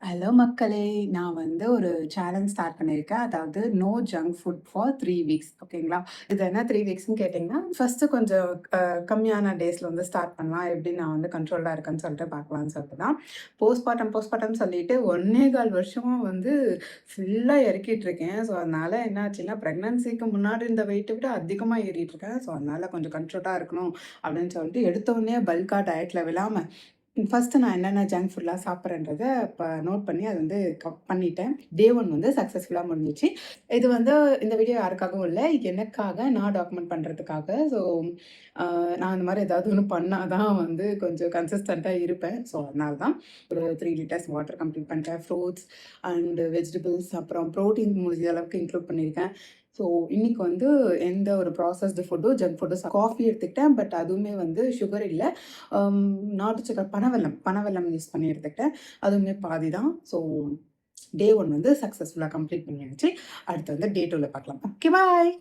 Hello மக்களே! நான் வந்து ஒரு சேலஞ்ச் ஸ்டார்ட் பண்ணியிருக்கேன். அதாவது no junk food for 3 weeks ஓகேங்களா? இது என்ன 3 வீக்ஸ்ன்னு கேட்டிங்கன்னா, ஃபர்ஸ்ட்டு கொஞ்சம் கம்மியான டேஸ்ல வந்து ஸ்டார்ட் பண்ணலாம். எப்படி நான் வந்து கண்ட்ரோல்டா இருக்கேன்னு சொல்லிட்டு பார்க்கலான்னு சொல்லிட்டு தான். போஸ்ட்மார்ட்டம் சொல்லிட்டு 1 1/4 வருஷமா வந்து ஃபுல்லா இறக்கிட்டுருக்கேன். ஸோ, அதனால என்ன ஆச்சுன்னா, பிரெக்னன்சிக்கு முன்னாடி இருந்த வெயிட்ட விட அதிகமா ஏறிட்டுருக்கேன். ஸோ, அதனால கொஞ்சம் கண்ட்ரோலா இருக்கணும் அப்படின்னு சொல்லிட்டு எடுத்தோனே பல்கா டயட்ல விழாம ஃபர்ஸ்ட்டு நான் என்னென்ன ஜங்க் ஃபுட்லாம் சாப்பிட்றேன்றத நோட் பண்ணி அத வந்து பண்ணிட்டேன். டே 1 வந்து சக்ஸஸ்ஃபுல்லா முடிஞ்சுச்சு. இது வந்து இந்த வீடியோ யாருக்காகவும் இல்ல. எனக்காக நான் டாக்குமெண்ட் பண்றதுக்காக. ஸோ நான் இந்த மாரி ஏதாவது ஒண்ணு பண்ணா தான் வந்து கொஞ்சம் கன்சிஸ்டன்ட்டா இருப்பேன். ஸோ அதனால தான் ஒரு 3 லிட்டர்ஸ் வாட்டர் கம்ப்ளீட் பண்ணிட்டேன். ஃப்ரூட்ஸ் அண்ட் வெஜிடபிள்ஸ் அப்புறம் புரோட்டீன் முடிஞ்ச அளவுக்கு இன்க்ளூட் பண்ணியிருக்கேன். ஸோ இன்னைக்கு வந்து எந்த ஒரு ப்ராசஸ்டு ஃபுட்டோ, ஜங்க் ஃபுட்டோ காஃபி எடுத்துக்கிட்டேன். பட் அதுவுமே வந்து சுகர் இல்ல. அம் நாட்டு சக்கரை பனவெல்லம் யூஸ் பண்ணி எடுத்துக்கிட்டேன். அதுவுமே பாதி தான். ஸோ டே 1 வந்து சக்ஸஸ்ஃபுல்லா கம்ப்ளீட் பண்ணியாச்சு. அடுத்து வந்து டே 2ல பார்க்கலாம். Okay bye.